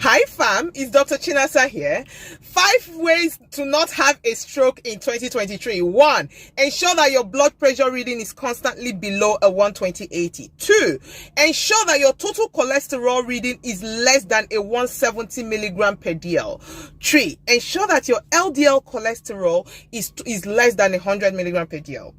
Hi fam, it's Dr. Chinasa here. 5 ways to not have a stroke in 2023. 1. Ensure that your blood pressure reading is constantly below a 120/80. 2. Ensure that your total cholesterol reading is less than a 170 milligram per dl. 3. Ensure that your LDL cholesterol is less than 100 milligram per dl.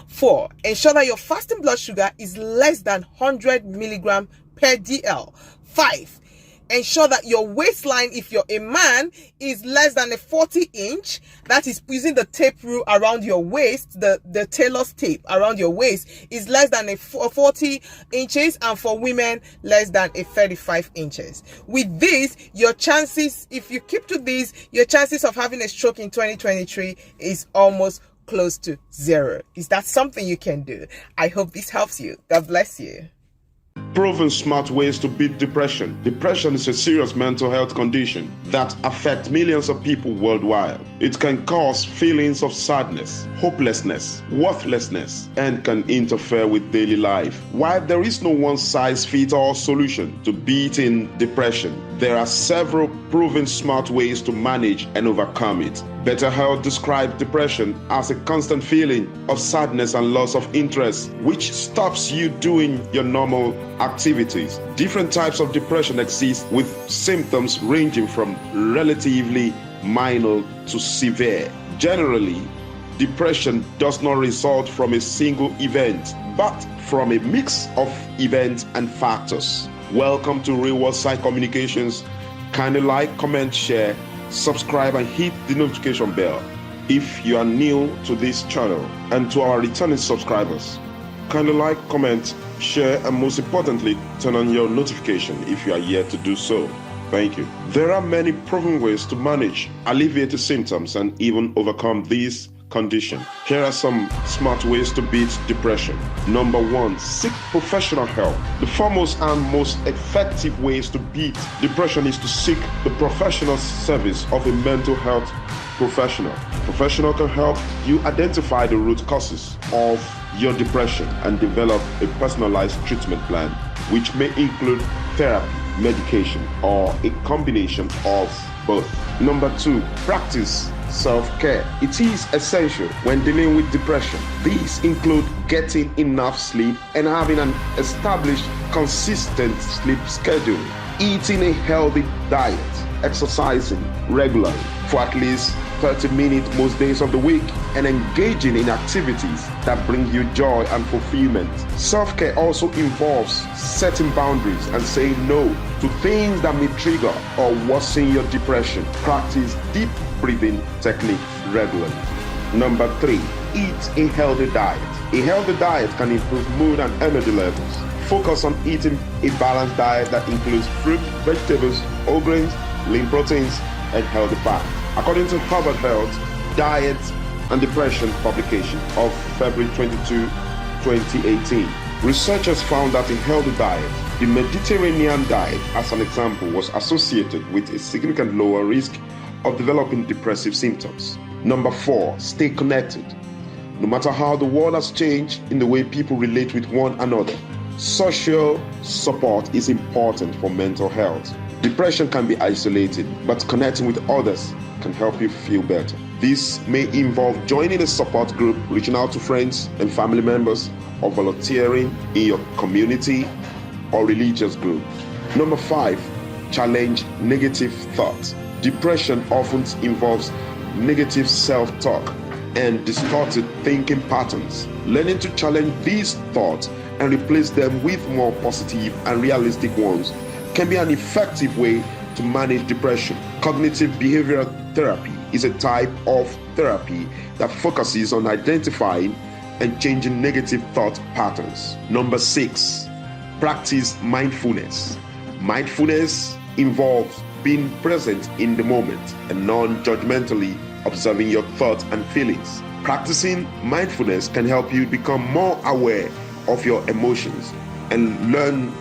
4. Ensure that your fasting blood sugar is less than 100 milligram per dl. 5. Ensure that your waistline, if you're a man, is less than a 40-inch. That is using the tape rule around your waist, the tailor's tape around your waist is less than a 40 inches, and for women, less than a 35 inches. With this, your chances, if you keep to this, your chances of having a stroke in 2023 is almost close to 0. Is that something you can do? I hope this helps you. God bless you. Proven smart ways to beat depression. Depression is a serious mental health condition that affects millions of people worldwide. It can cause feelings of sadness, hopelessness, worthlessness, and can interfere with daily life. While there is no one-size-fits-all solution to beating depression, there are several proven smart ways to manage and overcome it. Better Health describes depression as a constant feeling of sadness and loss of interest, which stops you doing your normal activities. Different types of depression exist, with symptoms ranging from relatively minor to severe. Generally, depression does not result from a single event, but from a mix of events and factors. Welcome to Real World Sci-Communications. Kindly like, comment, share, subscribe, and hit the notification bell if you are new to this channel. And to our returning subscribers, kindly like, comment, share, and most importantly, turn on your notification if you are yet to do so. Thank you. There are many proven ways to manage, alleviate the symptoms, and even overcome these condition. Here are some smart ways to beat depression. Number 1, seek professional help. The foremost and most effective ways to beat depression is to seek the professional service of a mental health professional. Professional can help you identify the root causes of your depression and develop a personalized treatment plan, which may include therapy, medication, or a combination of both. Number 2, practice self-care. It is essential when dealing with depression. These include getting enough sleep and having an established, consistent sleep schedule, eating a healthy diet, exercising regularly for at least 30 minutes most days of the week, and engaging in activities that bring you joy and fulfillment. Self-care also involves setting boundaries and saying no to things that may trigger or worsen your depression. Practice deep breathing techniques regularly. Number 3, eat a healthy diet. A healthy diet can improve mood and energy levels. Focus on eating a balanced diet that includes fruit, vegetables, whole grains, lean proteins, and healthy fat. According to Harvard Health, Diet and Depression publication of February 22, 2018, researchers found that a healthy diet, the Mediterranean diet as an example, was associated with a significant lower risk of developing depressive symptoms. Number 4, stay connected. No matter how the world has changed in the way people relate with one another, social support is important for mental health. Depression can be isolated, but connecting with others can help you feel better. This may involve joining a support group, reaching out to friends and family members, or volunteering in your community or religious group. Number 5, challenge negative thoughts. Depression often involves negative self-talk and distorted thinking patterns. Learning to challenge these thoughts and replace them with more positive and realistic ones can be an effective way to manage depression. Cognitive behavioral therapy is a type of therapy that focuses on identifying and changing negative thought patterns. Number 6, practice mindfulness. Mindfulness involves being present in the moment and non-judgmentally observing your thoughts and feelings. Practicing mindfulness can help you become more aware of your emotions and learn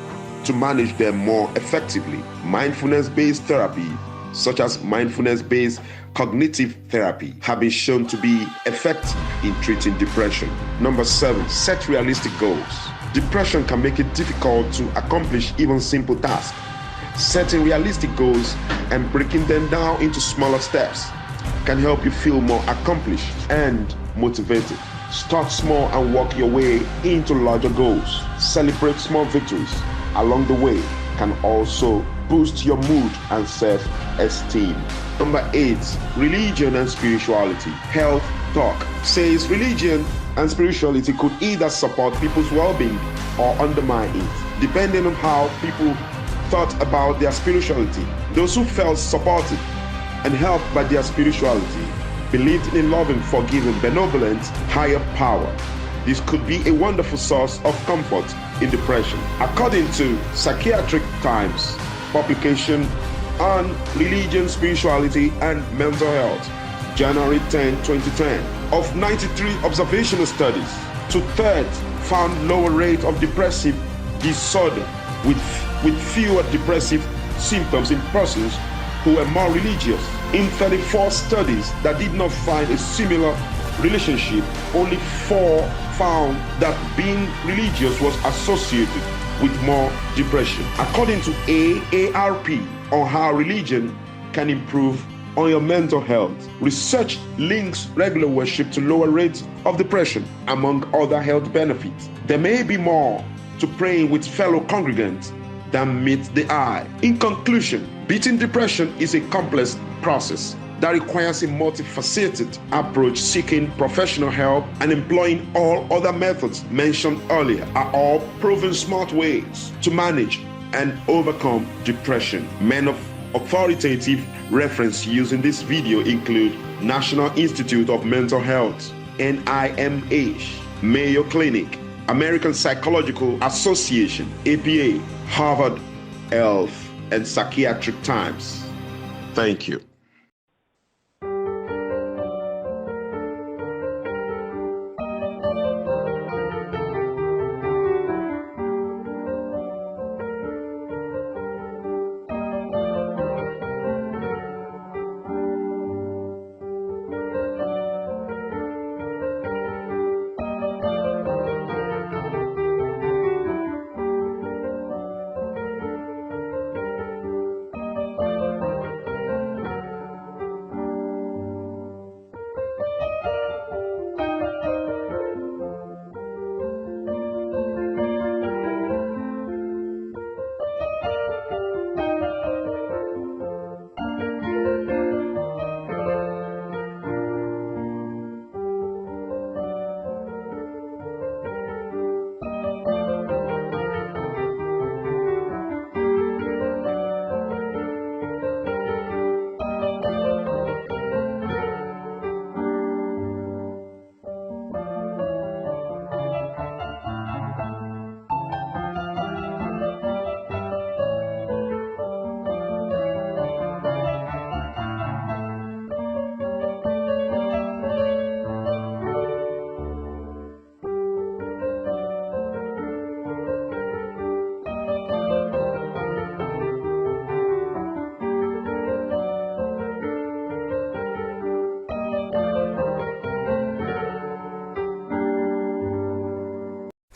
to manage them more effectively. Mindfulness-based therapy, such as mindfulness-based cognitive therapy, have been shown to be effective in treating depression. Number 7, set realistic goals. Depression can make it difficult to accomplish even simple tasks. Setting realistic goals and breaking them down into smaller steps can help you feel more accomplished and motivated. Start small and work your way into larger goals. Celebrate small victories along the way can also boost your mood and self-esteem. Number 8, religion and spirituality. Health Talk says religion and spirituality could either support people's well-being or undermine it, depending on how people thought about their spirituality. Those who felt supported and helped by their spirituality believed in a loving, forgiving, benevolent, higher power. This could be a wonderful source of comfort in depression. According to Psychiatric Times publication on religion, spirituality, and mental health, January 10, 2010, of 93 observational studies, 2/3 found lower rate of depressive disorder with fewer depressive symptoms in persons who were more religious. In 34 studies that did not find a similar relationship, only 4 found that being religious was associated with more depression. According to AARP on how religion can improve on your mental health, research links regular worship to lower rates of depression, among other health benefits. There may be more to praying with fellow congregants than meets the eye. In conclusion, beating depression is a complex process that requires a multifaceted approach. Seeking professional help and employing all other methods mentioned earlier are all proven smart ways to manage and overcome depression. Men of authoritative reference used in this video include National Institute of Mental Health, NIMH, Mayo Clinic, American Psychological Association, APA, Harvard Health, and Psychiatric Times. Thank you.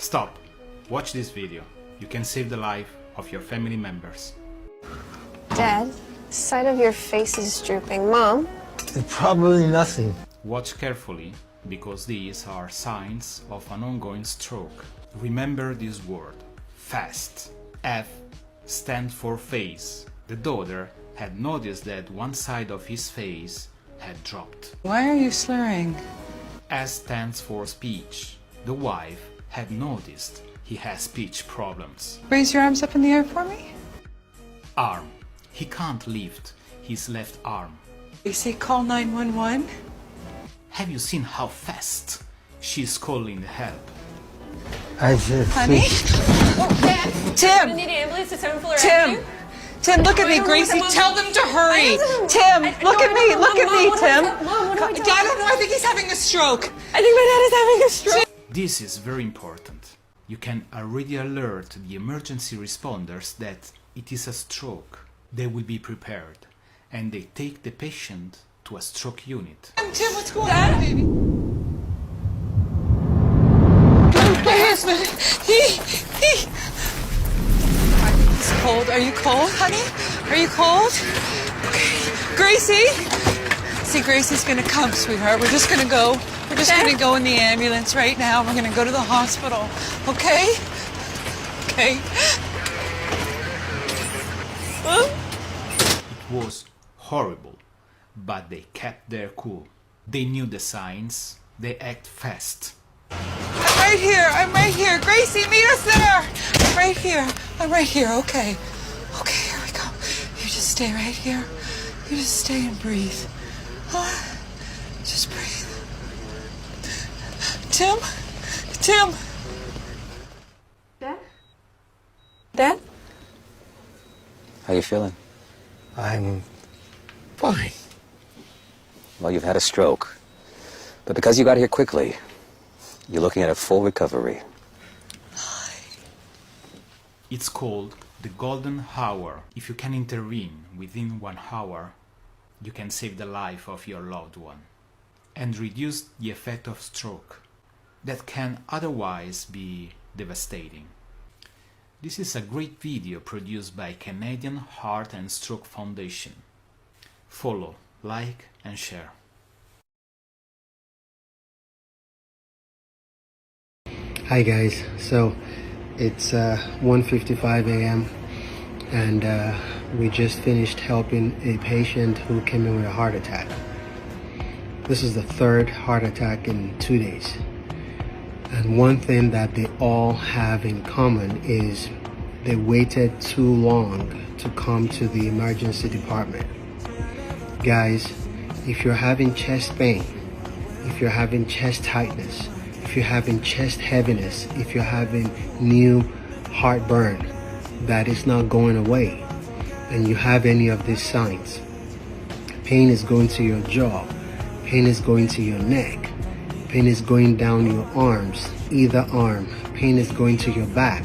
Stop. Watch this video. You can save the life of your family members. Dad, the side of your face is drooping. Mom? It's probably nothing. Watch carefully, because these are signs of an ongoing stroke. Remember this word, fast. F stands for face. The daughter had noticed that one side of his face had dropped. Why are you slurring? S stands for speech. The wife had noticed he has speech problems. Raise your arms up in the air for me. Arm. He can't lift his left arm. They say call 911. Have you seen how fast she's calling help? I just Honey? Tim! need an ambulance to 7th floor Tim! Tim, look at me, Gracie. Tell them to hurry. Tim, look at me. Look at me, Tim. I don't know. I think he's having a stroke. I think my dad is having a stroke. This is very important. You can already alert the emergency responders that it is a stroke. They will be prepared, and they take the patient to a stroke unit. Tim, what's going on, baby? My husband, I think he's cold? Are you cold, honey? Are you cold? Okay. Gracie! See, Gracie's gonna come, sweetheart. We're just gonna go. We're just gonna go in the ambulance right now. We're gonna go to the hospital. Okay? Okay. It was horrible, but they kept their cool. They knew the signs. They act fast. I'm right here. I'm right here. Gracie, meet us there. I'm right here. I'm right here. Okay. Okay, here we go. You just stay right here. You just stay and breathe. Just breathe. Tim? Tim? Dad? Dad? How you feeling? I'm fine. Well, you've had a stroke. But because you got here quickly, you're looking at a full recovery. It's called the golden hour. If you can intervene within 1 hour, you can save the life of your loved one and reduce the effect of stroke that can otherwise be devastating. This is a great video produced by Canadian Heart and Stroke Foundation. Follow, like and share. Hi guys, so it's 1:55 a.m. and we just finished helping a patient who came in with a heart attack. This is the 3rd heart attack in 2 days. And one thing that they all have in common is they waited too long to come to the emergency department. Guys, if you're having chest pain, if you're having chest tightness, if you're having chest heaviness, if you're having new heartburn that is not going away, and you have any of these signs, pain is going to your jaw, pain is going to your neck, pain is going down your arms, either arm, pain is going to your back,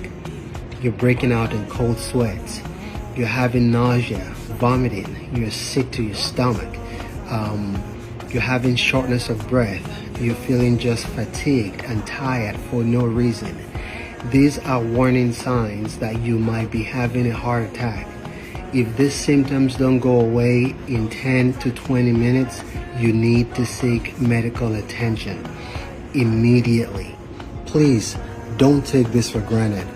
you're breaking out in cold sweats, you're having nausea, vomiting, you're sick to your stomach, you're having shortness of breath, you're feeling just fatigued and tired for no reason. These are warning signs that you might be having a heart attack. If these symptoms don't go away in 10 to 20 minutes, you need to seek medical attention immediately. Please don't take this for granted.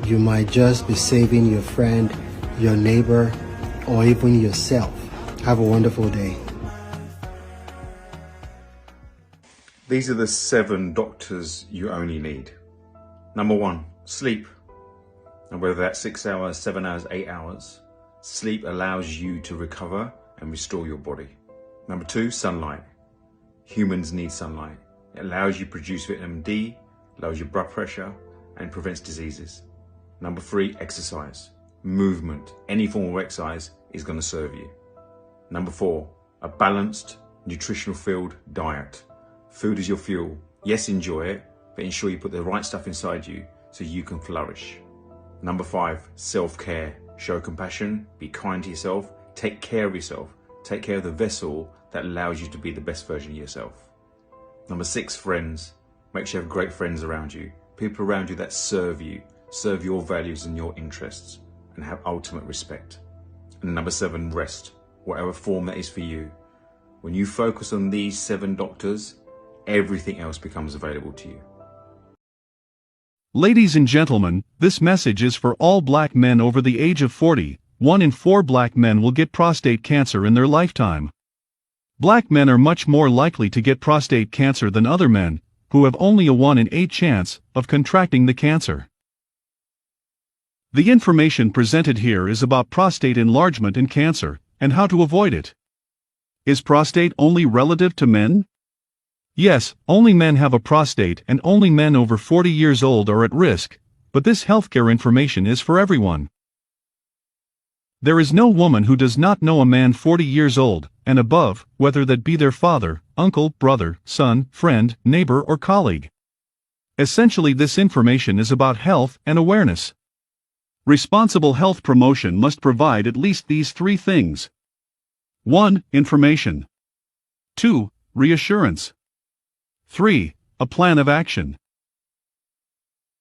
You might just be saving your friend, your neighbor, or even yourself. Have a wonderful day. These are the 7 doctors you only need. Number 1, sleep. And whether that's 6 hours, 7 hours, 8 hours, sleep allows you to recover and restore your body. Number 2, sunlight. Humans need sunlight. It allows you to produce vitamin D, lowers your blood pressure, and prevents diseases. Number 3, exercise. Movement. Any form of exercise is going to serve you. Number 4, a balanced, nutritional-filled diet. Food is your fuel. Yes, enjoy it, but ensure you put the right stuff inside you so you can flourish. Number 5, self-care. Show compassion, be kind to yourself, take care of yourself, take care of the vessel that allows you to be the best version of yourself. Number 6, friends. Make sure you have great friends around you, people around you that serve you, serve your values and your interests, and have ultimate respect. And number 7, rest, whatever form that is for you. When you focus on these 7 doctors, everything else becomes available to you. Ladies and gentlemen, this message is for all black men over the age of 40. 1 in 4 black men will get prostate cancer in their lifetime. Black men are much more likely to get prostate cancer than other men, who have only a 1 in 8 chance of contracting the cancer. The information presented here is about prostate enlargement and cancer, and how to avoid it. Is prostate only relative to men? Yes, only men have a prostate and only men over 40 years old are at risk, but this healthcare information is for everyone. There is no woman who does not know a man 40 years old and above, whether that be their father, uncle, brother, son, friend, neighbor, or colleague. Essentially, this information is about health and awareness. Responsible health promotion must provide at least these 3 things. 1. Information. 2. Reassurance. 3. A plan of action.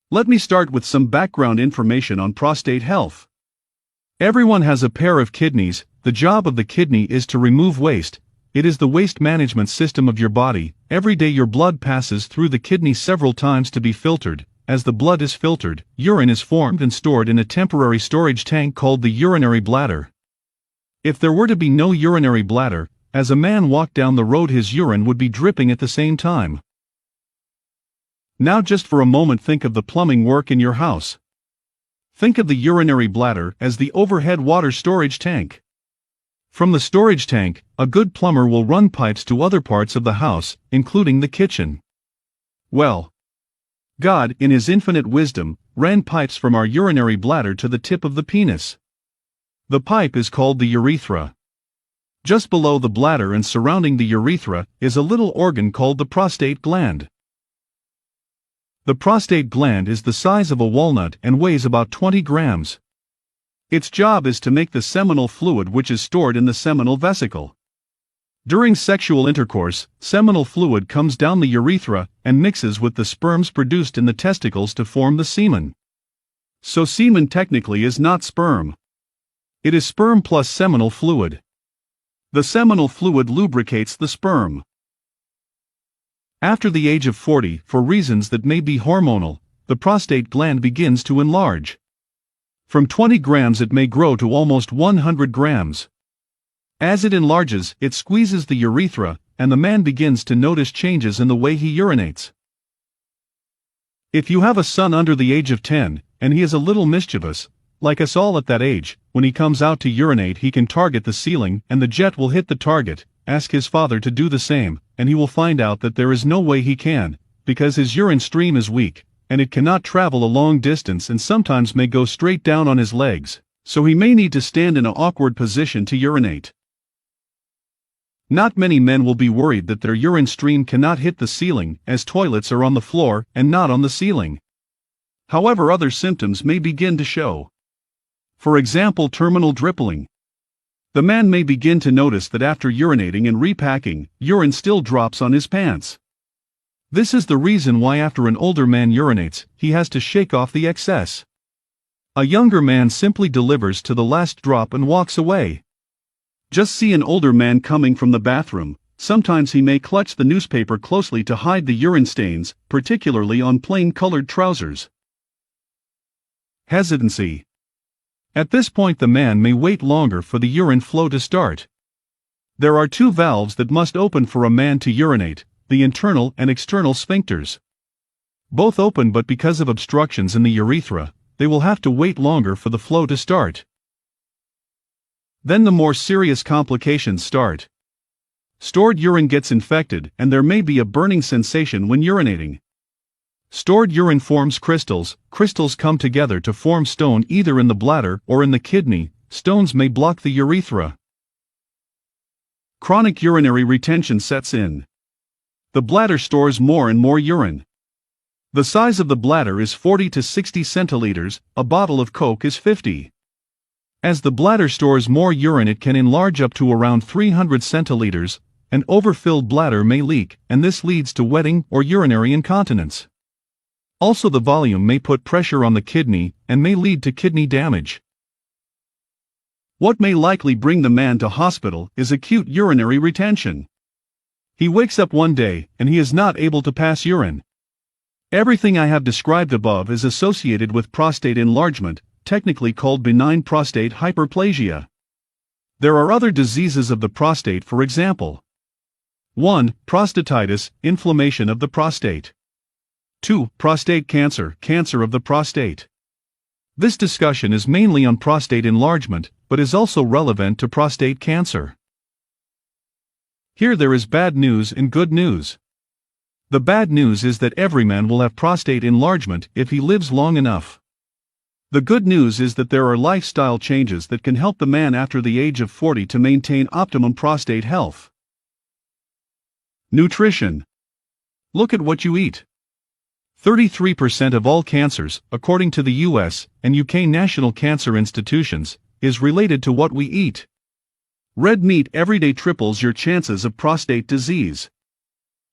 Let me start with some background information on prostate health. Everyone has a pair of kidneys. The job of the kidney is to remove waste. It is the waste management system of your body. Every day your blood passes through the kidney several times to be filtered. As the blood is filtered, urine is formed and stored in a temporary storage tank called the urinary bladder. If there were to be no urinary bladder, as a man walked down the road his urine would be dripping at the same time. Now just for a moment think of the plumbing work in your house. Think of the urinary bladder as the overhead water storage tank. From the storage tank, a good plumber will run pipes to other parts of the house, including the kitchen. Well, God, in His infinite wisdom, ran pipes from our urinary bladder to the tip of the penis. The pipe is called the urethra. Just below the bladder and surrounding the urethra is a little organ called the prostate gland. The prostate gland is the size of a walnut and weighs about 20 grams. Its job is to make the seminal fluid which is stored in the seminal vesicle. During sexual intercourse, seminal fluid comes down the urethra and mixes with the sperms produced in the testicles to form the semen. So semen technically is not sperm. It is sperm plus seminal fluid. The seminal fluid lubricates the sperm. After the age of 40, for reasons that may be hormonal, the prostate gland begins to enlarge. From 20 grams it may grow to almost 100 grams. As it enlarges, it squeezes the urethra, and the man begins to notice changes in the way he urinates. If you have a son under the age of 10, and he is a little mischievous, like us all at that age, when he comes out to urinate he can target the ceiling and the jet will hit the target. Ask his father to do the same, and he will find out that there is no way he can, because his urine stream is weak, and it cannot travel a long distance and sometimes may go straight down on his legs, so he may need to stand in an awkward position to urinate. Not many men will be worried that their urine stream cannot hit the ceiling, as toilets are on the floor and not on the ceiling. However, other symptoms may begin to show. For example, terminal dripping. The man may begin to notice that after urinating and repacking, urine still drops on his pants. This is the reason why after an older man urinates, he has to shake off the excess. A younger man simply delivers to the last drop and walks away. Just see an older man coming from the bathroom. Sometimes he may clutch the newspaper closely to hide the urine stains, particularly on plain colored trousers. Hesitancy. At this point the man may wait longer for the urine flow to start. There are two valves that must open for a man to urinate, the internal and external sphincters. Both open, but because of obstructions in the urethra, they will have to wait longer for the flow to start. Then the more serious complications start. Stored urine gets infected and there may be a burning sensation when urinating. Stored urine forms crystals. Crystals come together to form stone either in the bladder or in the kidney. Stones may block the urethra. Chronic urinary retention sets in. The bladder stores more and more urine. The size of the bladder is 40 to 60 centiliters, a bottle of Coke is 50. As the bladder stores more urine it can enlarge up to around 300 centiliters. An overfilled bladder may leak, and this leads to wetting or urinary incontinence. Also, the volume may put pressure on the kidney and may lead to kidney damage. What may likely bring the man to hospital is acute urinary retention. He wakes up one day and he is not able to pass urine. Everything I have described above is associated with prostate enlargement, technically called benign prostate hyperplasia. There are other diseases of the prostate, for example. 1. Prostatitis, inflammation of the prostate. 2. Prostate cancer, cancer of the prostate. This discussion is mainly on prostate enlargement, but is also relevant to prostate cancer. Here there is bad news and good news. The bad news is that every man will have prostate enlargement if he lives long enough. The good news is that there are lifestyle changes that can help the man after the age of 40 to maintain optimum prostate health. Nutrition. Look at what you eat. 33% of all cancers, according to the US and UK National Cancer Institutions, is related to what we eat. Red meat every day triples your chances of prostate disease.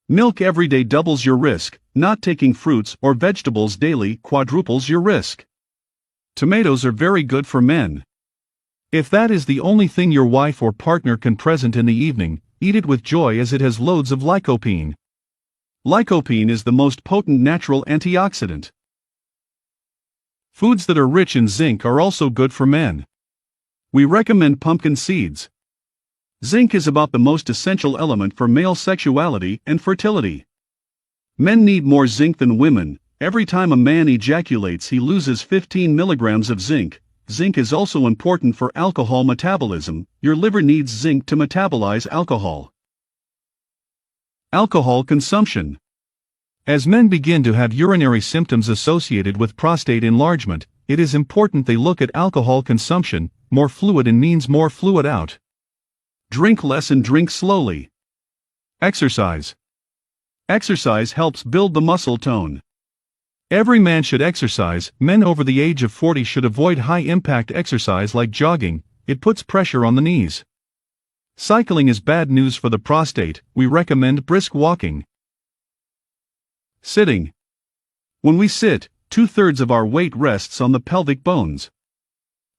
Milk every day doubles your risk. Not taking fruits or vegetables daily quadruples your risk. Tomatoes are very good for men. If that is the only thing your wife or partner can present in the evening, eat it with joy as it has loads of lycopene. Lycopene is the most potent natural antioxidant. Foods that are rich in zinc are also good for men. We recommend pumpkin seeds. Zinc is about the most essential element for male sexuality and fertility. Men need more zinc than women. Every time a man ejaculates, he loses 15 milligrams of zinc. Zinc is also important for alcohol metabolism. Your liver needs zinc to metabolize alcohol. Alcohol consumption. As men begin to have urinary symptoms associated with prostate enlargement, it is important they look at alcohol consumption. More fluid in means more fluid out. Drink less and drink slowly. Exercise. Exercise helps build the muscle tone. Every man should exercise. Men over the age of 40 should avoid high-impact exercise like jogging. It puts pressure on the knees. Cycling is bad news for the prostate. We recommend brisk walking. Sitting. When we sit, 2/3 of our weight rests on the pelvic bones.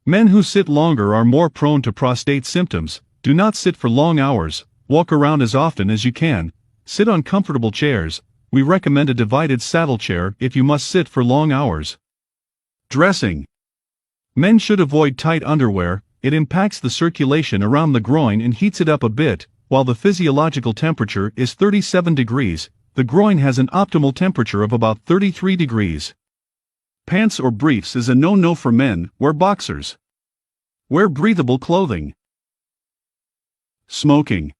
Men who sit longer are more prone to prostate symptoms. Do not sit for long hours. Walk around as often as you can. Sit on comfortable chairs. We recommend a divided saddle chair if you must sit for long hours. Dressing. Men should avoid tight underwear. It impacts the circulation around the groin and heats it up a bit. While the physiological temperature is 37 degrees, the groin has an optimal temperature of about 33 degrees. Pants or briefs is a no-no for men. Wear boxers. Wear breathable clothing. Smoking.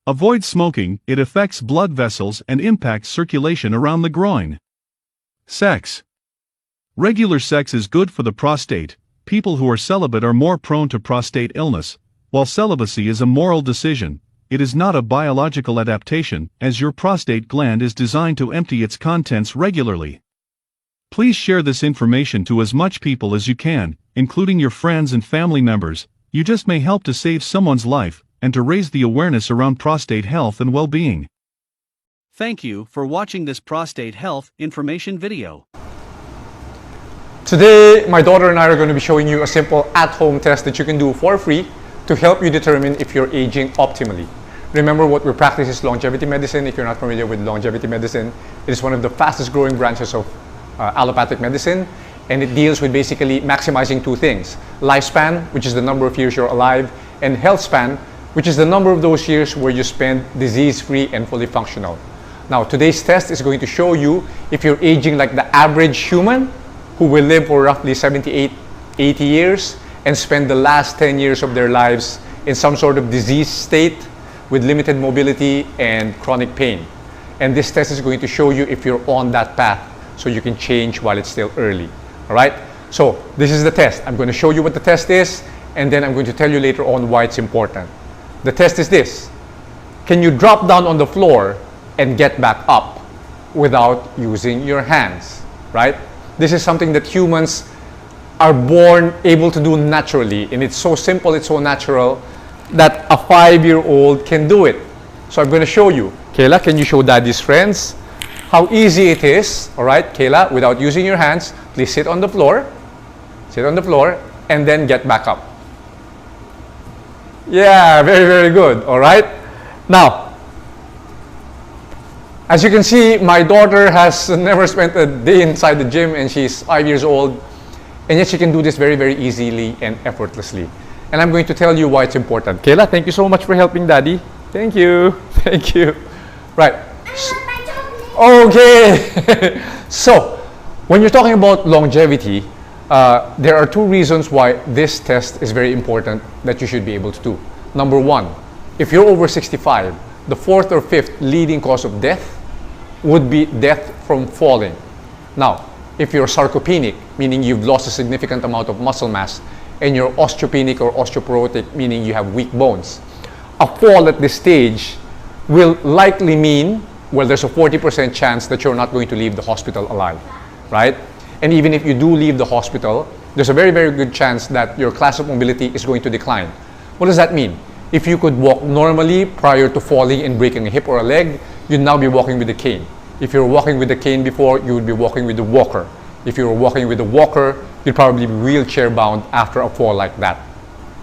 Avoid smoking. It affects blood vessels and impacts circulation around the groin. Sex. Regular sex is good for the prostate. People who are celibate are more prone to prostate illness. While celibacy is a moral decision, it is not a biological adaptation, as your prostate gland is designed to empty its contents regularly. Please share this information to as much people as you can, including your friends and family members. You just may help to save someone's life, and to raise the awareness around prostate health and well-being. Thank you for watching this prostate health information video. Today, my daughter and I are going to be showing you a simple at-home test that you can do for free to help you determine if you're aging optimally. Remember, what we practice is longevity medicine. If you're not familiar with longevity medicine, it is one of the fastest growing branches of allopathic medicine, and it deals with basically maximizing two things: lifespan, which is the number of years you're alive, and health span, which is the number of those years where you spend disease-free and fully functional. Now, today's test is going to show you if you're aging like the average human, who will live for roughly 78, 80 years and spend the last 10 years of their lives in some sort of disease state with limited mobility and chronic pain. And this test is going to show you if you're on that path, so you can change while it's still early. All right? So this is the test. I'm going to show you what the test is, and then I'm going to tell you later on why it's important. The test is this: can you drop down on the floor and get back up without using your hands? Right? This is something that humans are born able to do naturally, and it's so simple, it's so natural that a 5-year-old can do it. So I'm going to show you. Kayla, can you show Daddy's friends how easy it is? All right, Kayla, without using your hands, please sit on the floor. Sit on the floor and then get back up. Yeah, very, very good. All right. Now, as you can see, my daughter has never spent a day inside the gym, and she's 5 years old, and yet she can do this very, very easily and effortlessly. And I'm going to tell you why it's important. Kayla, thank you so much for helping Daddy. Thank you. Thank you. Right. Okay. So, when you're talking about longevity, there are two reasons why this test is very important that you should be able to do. Number one, if you're over 65, the fourth or fifth leading cause of death would be death from falling. Now, if you're sarcopenic, meaning you've lost a significant amount of muscle mass, and you're osteopenic or osteoporotic, meaning you have weak bones, a fall at this stage will likely mean, well, there's a 40% chance that you're not going to leave the hospital alive, right? And even if you do leave the hospital, there's a very, very good chance that your class of mobility is going to decline. What does that mean? If you could walk normally prior to falling and breaking a hip or a leg, you'd now be walking with a cane. If you were walking with a cane before, you would be walking with a walker. If you were walking with a walker, you'd probably be wheelchair bound after a fall like that.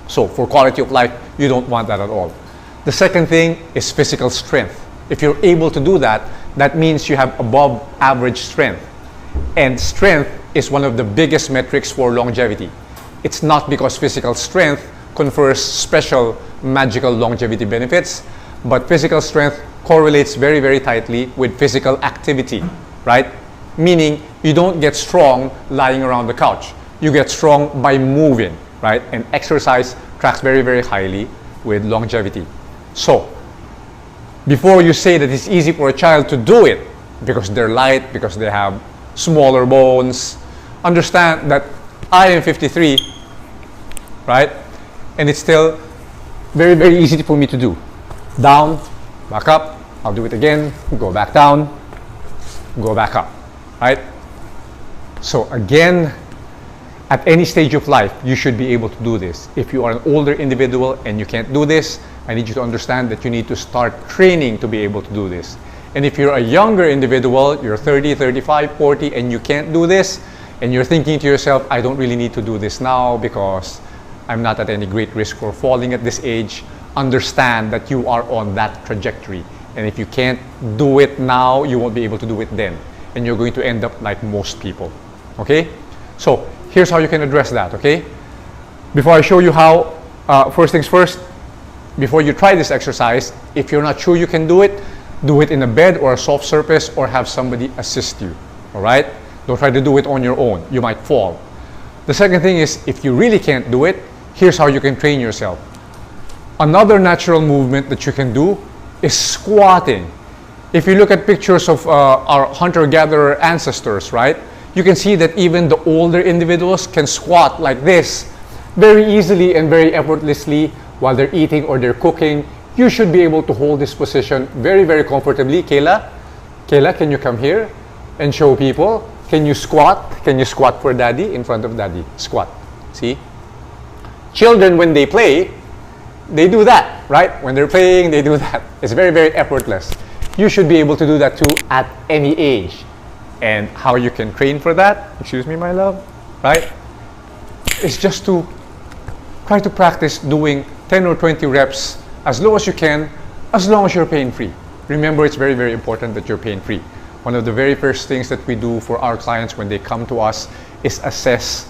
So for quality of life, you don't want that at all. The second thing is physical strength. If you're able to do that, that means you have above average strength. And strength is one of the biggest metrics for longevity. It's not because physical strength confers special magical longevity benefits, but physical strength correlates very, very tightly with physical activity, right? Meaning you don't get strong lying around the couch. You get strong by moving, right? And exercise tracks very, very highly with longevity. So, before you say that it's easy for a child to do it because they're light, because they have smaller bones, understand that I am 53, right? And it's still very, very easy for me to do. Down, back up, I'll do it again, go back down, go back up, right? So again, at any stage of life, you should be able to do this. If you are an older individual and you can't do this, I need you to understand that you need to start training to be able to do this. And if you're a younger individual, you're 30, 35, 40, and you can't do this, and you're thinking to yourself, I don't really need to do this now because I'm not at any great risk for falling at this age, understand that you are on that trajectory. And if you can't do it now, you won't be able to do it then. And you're going to end up like most people, okay? So here's how you can address that, okay? Before I show you how, first things first, before you try this exercise, if you're not sure you can do it in a bed or a soft surface or have somebody assist you, all right? Don't try to do it on your own. You might fall. The second thing is, if you really can't do it, here's how you can train yourself. Another natural movement that you can do is squatting. If you look at pictures of our hunter-gatherer ancestors, right? You can see that even the older individuals can squat like this very easily and very effortlessly while they're eating or they're cooking. You should be able to hold this position very, very comfortably. Kayla, can you come here and show people? Can you squat? Can you squat for daddy in front of daddy? Squat. See? Children, when they play, they do that, right? When they're playing, they do that. It's very, very effortless. You should be able to do that too at any age. And how you can train for that, excuse me, my love, right? It's just to try to practice doing 10 or 20 reps as low as you can, as long as you're pain-free. Remember, it's very, very important that you're pain-free. One of the very first things that we do for our clients when they come to us is assess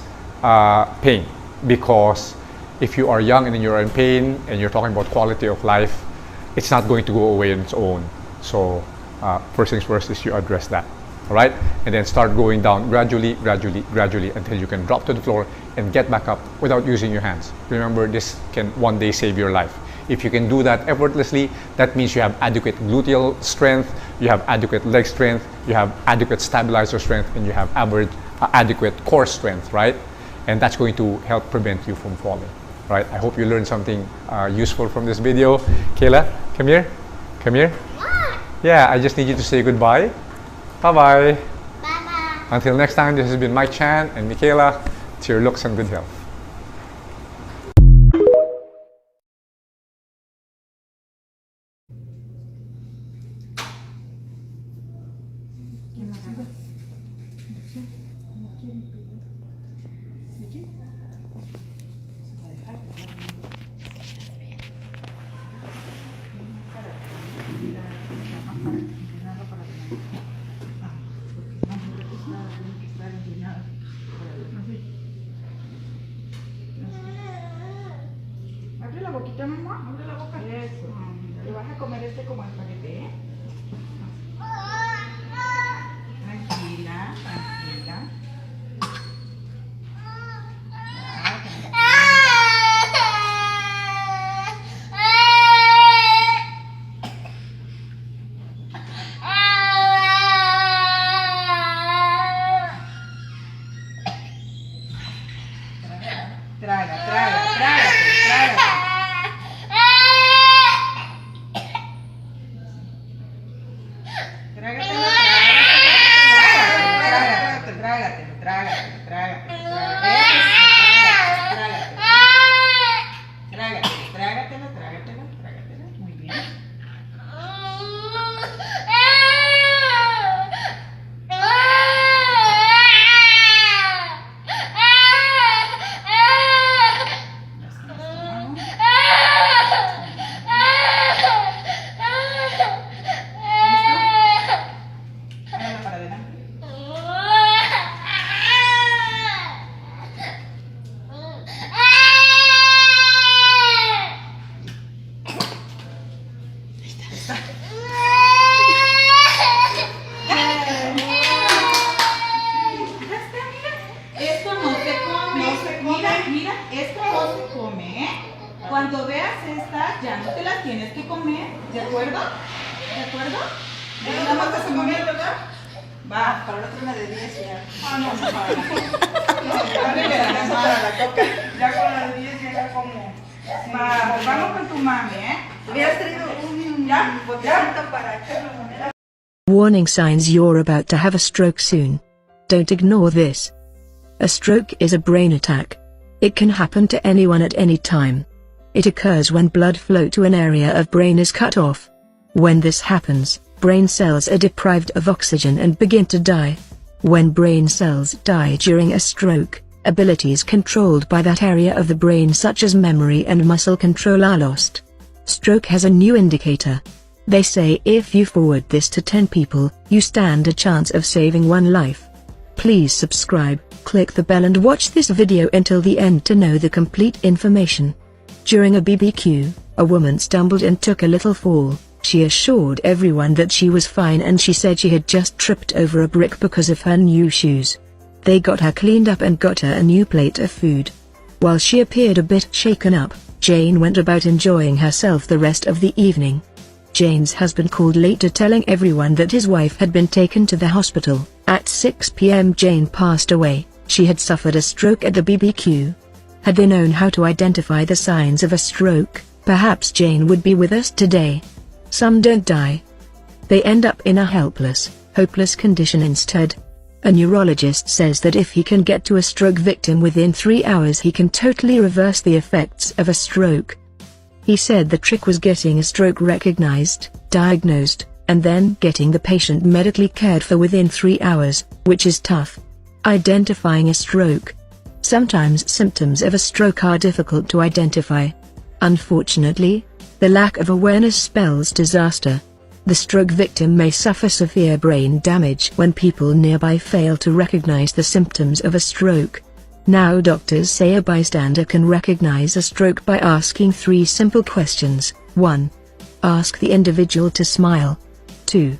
pain. Because if you are young and you're in pain and you're talking about quality of life, it's not going to go away on its own. So first things first is you address that. All right? And then start going down gradually, gradually, gradually until you can drop to the floor and get back up without using your hands. Remember, this can one day save your life. If you can do that effortlessly, that means you have adequate gluteal strength, you have adequate leg strength, you have adequate stabilizer strength, and you have adequate core strength, right? And that's going to help prevent you from falling, right? I hope you learned something useful from this video. Kayla, come here. Come here. Yeah, I just need you to say goodbye. Bye-bye. Bye-bye. Until next time, this has been Mike Chan and Michaela. It's your looks and good health. Abre la boquita, mamá. Abre la boca. Eso. Le vas a comer este como espagueti. Tranquila, tranquila. Traga, traga, traga, traga. estas ya no te las tienes que comer, ¿de acuerdo? ¿De acuerdo? ¿Ya no vas a comer, verdad? Va, para la otra una de 10 ya. Ah, no, para la coca. Ya con la de 10 ya como. Va, vamos con tu mami, ¿eh? Hubieras traído un botecito para echarlo. Warning signs you're about to have a stroke soon. Don't ignore this. A stroke is a brain attack. It can happen to anyone at any time. It occurs when blood flow to an area of brain is cut off. When this happens, brain cells are deprived of oxygen and begin to die. When brain cells die during a stroke, abilities controlled by that area of the brain such as memory and muscle control are lost. Stroke has a new indicator. They say if you forward this to 10 people, you stand a chance of saving one life. Please subscribe, click the bell and watch this video until the end to know the complete information. During a BBQ, a woman stumbled and took a little fall. She assured everyone that she was fine and she said she had just tripped over a brick because of her new shoes. They got her cleaned up and got her a new plate of food. While she appeared a bit shaken up, Jane went about enjoying herself the rest of the evening. Jane's husband called later telling everyone that his wife had been taken to the hospital. At 6 p.m. Jane passed away. She had suffered a stroke at the BBQ. Had they known how to identify the signs of a stroke, perhaps Jane would be with us today. Some don't die. They end up in a helpless, hopeless condition instead. A neurologist says that if he can get to a stroke victim within 3 hours he can totally reverse the effects of a stroke. He said the trick was getting a stroke recognized, diagnosed, and then getting the patient medically cared for within 3 hours, which is tough. Identifying a stroke. Sometimes symptoms of a stroke are difficult to identify. Unfortunately, the lack of awareness spells disaster. The stroke victim may suffer severe brain damage when people nearby fail to recognize the symptoms of a stroke. Now doctors say a bystander can recognize a stroke by asking 3 simple questions. 1. Ask the individual to smile. 2.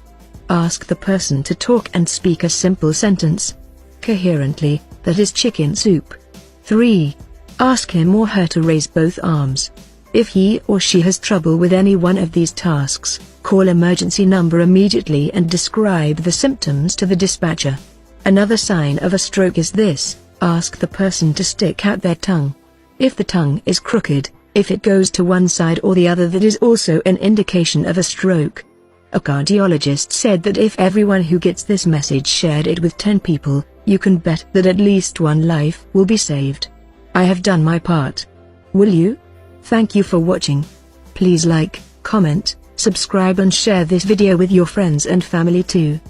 Ask the person to talk and speak a simple sentence coherently, that is chicken soup. 3. Ask him or her to raise both arms. If he or she has trouble with any one of these tasks, call emergency number immediately and describe the symptoms to the dispatcher. Another sign of a stroke is this: ask the person to stick out their tongue. If the tongue is crooked, if it goes to one side or the other, that is also an indication of a stroke. A cardiologist said that if everyone who gets this message shared it with 10 people, you can bet that at least one life will be saved. I have done my part. Will you? Thank you for watching. Please like, comment, subscribe and share this video with your friends and family too.